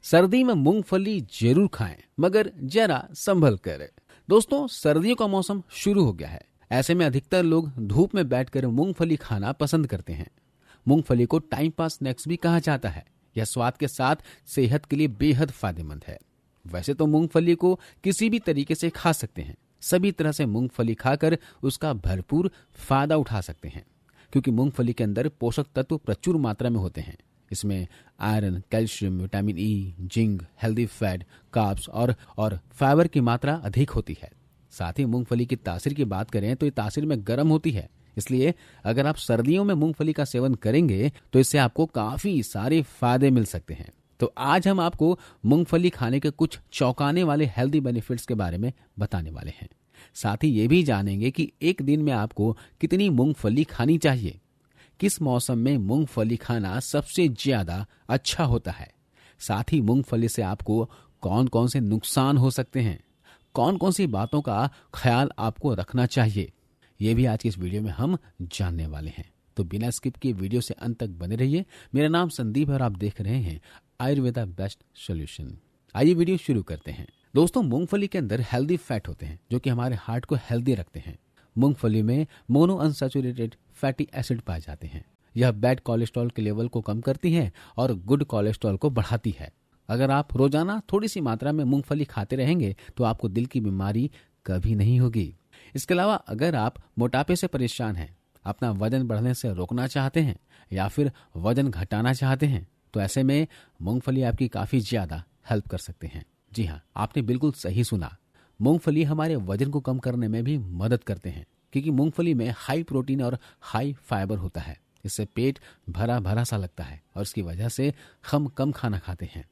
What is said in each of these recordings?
सर्दी में मूंगफली जरूर खाएं, मगर जरा संभल कर। दोस्तों, सर्दियों का मौसम शुरू हो गया है। ऐसे में अधिकतर लोग धूप में बैठकर मूंगफली खाना पसंद करते हैं। मूंगफली को टाइम पास स्नैक्स भी कहा जाता है। यह स्वाद के साथ सेहत के लिए बेहद फायदेमंद है। वैसे तो मूंगफली को किसी भी तरीके से खा सकते हैं। सभी तरह से मूंगफली खाकर उसका भरपूर फायदा उठा सकते हैं, क्योंकि मूंगफली के अंदर पोषक तत्व प्रचुर मात्रा में होते हैं। इसमें iron, calcium, vitamin E, zinc, healthy fat, carbs और फाइबर की मात्रा अधिक होती है। साथ ही मूंगफली की तासीर की बात करें तो ये तासीर में गर्म होती है। इसलिए अगर आप सर्दियों में मूंगफली का सेवन करेंगे तो इससे आपको काफी सारे फायदे मिल सकते हैं। तो आज हम आपको मूंगफली खाने के कुछ चौंकाने वाले हेल्दी बेनिफिट्स के बारे में बताने वाले हैं। साथ ही ये भी जानेंगे कि एक दिन में आपको कितनी मूंगफली खानी चाहिए, किस मौसम में मूंगफली खाना सबसे ज्यादा अच्छा होता है। साथ ही मूंगफली से आपको कौन कौन से नुकसान हो सकते हैं, कौन कौन सी बातों का ख्याल आपको रखना चाहिए, ये भी आज की इस वीडियो में हम जानने वाले हैं। तो बिना स्किप किए वीडियो से अंत तक बने रहिए। मेरा नाम संदीप है और आप देख रहे हैं आयुर्वेदा बेस्ट सॉल्यूशन। आइए वीडियो शुरू करते हैं। दोस्तों, मूंगफली के अंदर हेल्दी फैट होते हैं जो कि हमारे हार्ट को हेल्दी रखते हैं। मूंगफली में मोनो अनसैचुरेटेड फैटी एसिड पाए जाते हैं। यह बैड कोलेस्ट्रॉल के लेवल को कम करती है और गुड कोलेस्ट्रॉल को बढ़ाती है। अगर आप रोजाना थोड़ी सी मात्रा में मूंगफली खाते रहेंगे तो आपको दिल की बीमारी कभी नहीं होगी। इसके अलावा अगर आप मोटापे से परेशान हैं, अपना वजन बढ़ने से रोकना चाहते हैं या फिर वजन घटाना चाहते हैं, तो ऐसे में मूंगफली आपकी काफी ज्यादा हेल्प कर सकते हैं। जी हाँ, आपने बिल्कुल सही सुना। मूंगफली हमारे वजन को कम करने में भी मदद करते हैं, क्योंकि मूंगफली में हाई प्रोटीन और हाई फाइबर होता है। इससे पेट भरा भरा सा लगता है और इसकी वजह से हम कम खाना खाते हैं।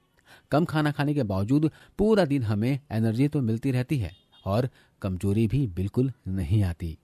कम खाना खाने के बावजूद पूरा दिन हमें एनर्जी तो मिलती रहती है और कमजोरी भी बिल्कुल नहीं आती।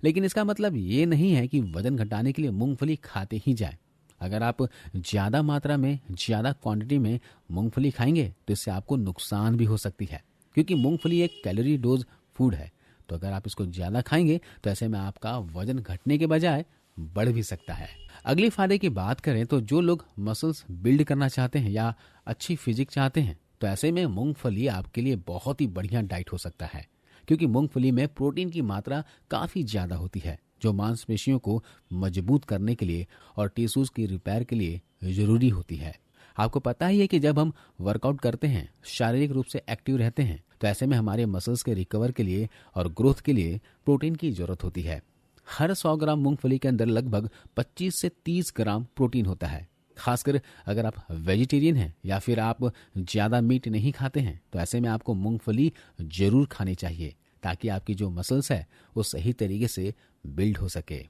लेकिन इसका मतलब ये नहीं है कि वजन घटाने के लिए मूंगफली खाते ही जाएं। अगर आप ज्यादा मात्रा में, ज्यादा क्वांटिटी में मूंगफली खाएंगे तो इससे आपको नुकसान भी हो सकती है, क्योंकि मूंगफली एक कैलोरी डोज फूड है। तो अगर आप इसको ज्यादा खाएंगे तो ऐसे में आपका वजन घटने के बजाय बढ़ भी सकता है। अगले फायदे की बात करें तो जो लोग मसल्स बिल्ड करना चाहते हैं या अच्छी फिजिक चाहते हैं, तो ऐसे में मूंगफली आपके लिए बहुत ही बढ़िया डाइट हो सकता है, क्योंकि मूंगफली में प्रोटीन की मात्रा काफी ज्यादा होती है, जो मांसपेशियों को मजबूत करने के लिए और टिश्यूज की रिपेयर के लिए जरूरी होती है। आपको पता ही है कि जब हम वर्कआउट करते हैं, शारीरिक रूप से एक्टिव रहते हैं, तो ऐसे में हमारे मसल्स के रिकवर के लिए और ग्रोथ के लिए प्रोटीन की जरूरत होती है। हर 100 ग्राम मूंगफली के अंदर लगभग 25 से 30 ग्राम प्रोटीन होता है। खासकर अगर आप वेजिटेरियन हैं या फिर आप ज्यादा मीट नहीं खाते हैं, तो ऐसे में आपको मूंगफली जरूर खानी चाहिए, ताकि आपकी जो मसल्स है वो सही तरीके से बिल्ड हो सके।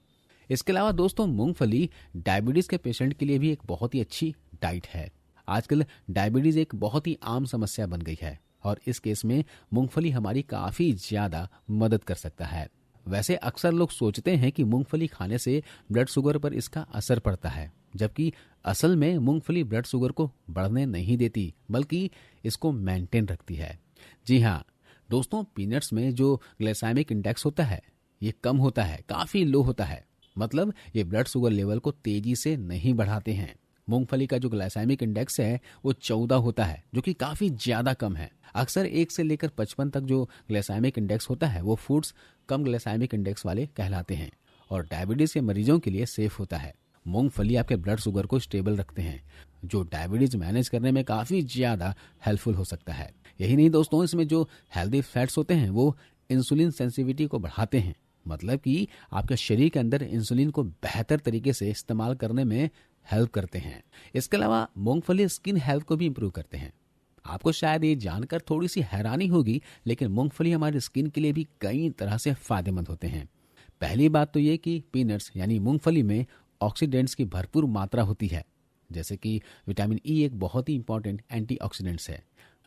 इसके अलावा दोस्तों, मूंगफली डायबिटीज के पेशेंट के लिए भी एक बहुत ही अच्छी डाइट है। आजकल डायबिटीज एक बहुत ही आम समस्या बन गई है और इस केस में मूंगफली हमारी काफी ज्यादा मदद कर सकता है। वैसे अक्सर लोग सोचते हैं कि मूंगफली खाने से ब्लड शुगर पर इसका असर पड़ता है, जबकि असल में मूंगफली ब्लड शुगर को बढ़ने नहीं देती, बल्कि इसको मेंटेन रखती है। जी हाँ दोस्तों, पीनट्स में जो ग्लाइसेमिक इंडेक्स होता है ये कम होता है, काफी लो होता है। मतलब ये ब्लड शुगर लेवल को तेजी से नहीं बढ़ाते हैं। मूंगफली का जो ग्लाइसेमिक इंडेक्स है वो 14 होता है, जो कि काफी ज्यादा कम है। अक्सर 1 से लेकर 55 तक जो ग्लाइसेमिक इंडेक्स होता है वो फूड्स कम ग्लाइसेमिक इंडेक्स वाले कहलाते हैं और डायबिटीज के मरीजों के लिए सेफ होता है। मूंगफली आपके ब्लड शुगर को स्टेबल रखते हैं, जो डायबिटीज मैनेज करने में काफी ज्यादा हेल्पफुल हो सकता है। यही नहीं दोस्तों, इसमें जो हेल्दी फैट्स होते हैं वो इंसुलिन सेंसिटिविटी को बढ़ाते हैं। मतलब कि आपके शरीर के अंदर इंसुलिन को बेहतर तरीके से इस्तेमाल करने में हेल्प करते हैं। इसके अलावा मूंगफली स्किन हेल्थ को भी इंप्रूव करते हैं। आपको शायद ये जानकर थोड़ी सी हैरानी होगी, लेकिन मूंगफली हमारी स्किन के लिए भी कई तरह से फायदेमंद होते हैं। पहली बात तो ये कि पीनट्स यानी मूंगफली में ऑक्सीडेंट्स की भरपूर मात्रा होती है, जैसे कि विटामिन ई एक बहुत ही इंपॉर्टेंट एंटीऑक्सीडेंट्स है,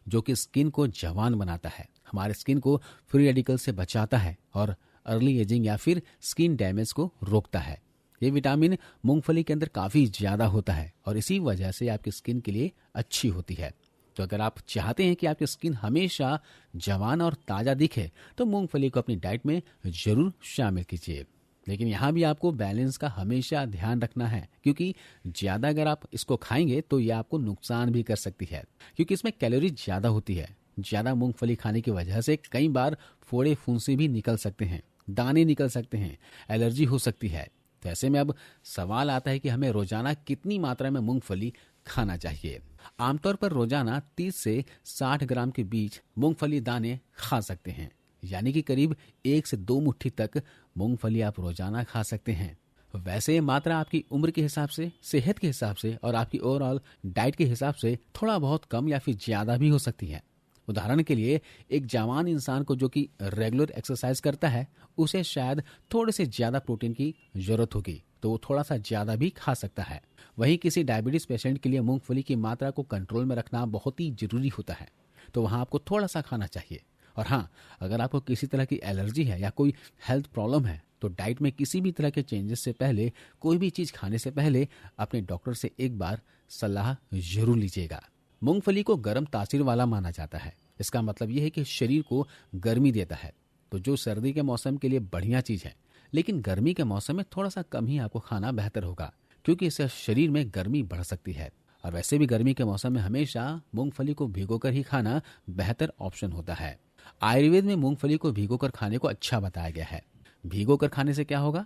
जो कि स्किन को जवान बनाता है, हमारे स्किन को फ्री रेडिकल से बचाता है और अर्ली एजिंग या फिर स्किन डैमेज को रोकता है। ये विटामिन मूंगफली के अंदर काफी ज्यादा होता है और इसी वजह से आपकी स्किन के लिए अच्छी होती है। तो अगर आप चाहते हैं कि आपकी स्किन हमेशा जवान और ताजा दिखे, तो मूंगफली को अपनी डाइट में जरूर शामिल कीजिए। लेकिन यहाँ भी आपको बैलेंस का हमेशा ध्यान रखना है, क्योंकि ज्यादा अगर आप इसको खाएंगे तो ये आपको नुकसान भी कर सकती है, क्योंकि इसमें कैलोरी ज्यादा होती है। ज्यादा मूंगफली खाने की वजह से कई बार फोड़े फुंसी भी निकल सकते हैं, दाने निकल सकते हैं, एलर्जी हो सकती है। तो ऐसे में अब सवाल आता है कि हमें रोजाना कितनी मात्रा में मूंगफली खाना चाहिए। आमतौर पर रोजाना 30 से 60 ग्राम के बीच मूंगफली दाने खा सकते हैं, यानी कि करीब 1 से 2 मुट्ठी तक मूंगफली आप रोजाना खा सकते हैं। वैसे ये मात्रा आपकी उम्र के हिसाब से, सेहत के हिसाब से और आपकी ओवरऑल डाइट के हिसाब से थोड़ा बहुत कम या फिर ज्यादा भी हो सकती है। उदाहरण के लिए एक जवान इंसान को जो कि रेगुलर एक्सरसाइज करता है, उसे शायद थोड़े से ज्यादा प्रोटीन की जरूरत होगी, तो वो थोड़ा सा ज्यादा भी खा सकता है। वहीं किसी डायबिटीज पेशेंट के लिए मूंगफली की मात्रा को कंट्रोल में रखना बहुत ही जरूरी होता है, तो वहां आपको थोड़ा सा खाना चाहिए। और हाँ, अगर आपको किसी तरह की एलर्जी है या कोई हेल्थ प्रॉब्लम है, तो डाइट में किसी भी तरह के चेंजेस से पहले, कोई भी चीज खाने से पहले अपने डॉक्टर से एक बार सलाह जरूर लीजिएगा। मूंगफली को गर्म तासीर वाला माना जाता है। इसका मतलब यह है कि शरीर को गर्मी देता है, तो जो सर्दी के मौसम के लिए बढ़िया चीज है, लेकिन गर्मी के मौसम में थोड़ा सा कम ही आपको खाना बेहतर होगा, क्योंकि इससे शरीर में गर्मी बढ़ सकती है। और वैसे भी गर्मी के मौसम में हमेशा मूंगफली को भिगोकर ही खाना बेहतर ऑप्शन होता है। आयुर्वेद में मूंगफली को भिगोकर खाने को अच्छा बताया गया है। भिगोकर खाने से क्या होगा?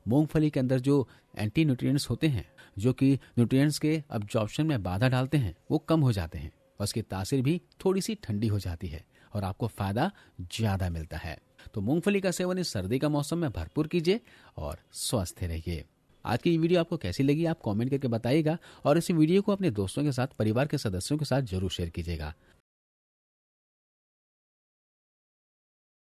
मूंगफली के अंदर जो एंटी न्यूट्रिएंट्स होते हैं, जो कि न्यूट्रिएंट्स के अब्जॉर्प्शन में बाधा डालते हैं, वो कम हो जाते हैं और उसकी तासीर भी थोड़ी सी ठंडी हो जाती है और आपको फायदा ज्यादा मिलता है। तो मूंगफली का सेवन इस सर्दी का मौसम में भरपूर कीजिए और स्वस्थ रहिए। आज की ये वीडियो आपको कैसी लगी आप कमेंट करके बताइएगा और इस वीडियो को अपने दोस्तों के साथ, परिवार के सदस्यों के साथ जरूर शेयर कीजिएगा।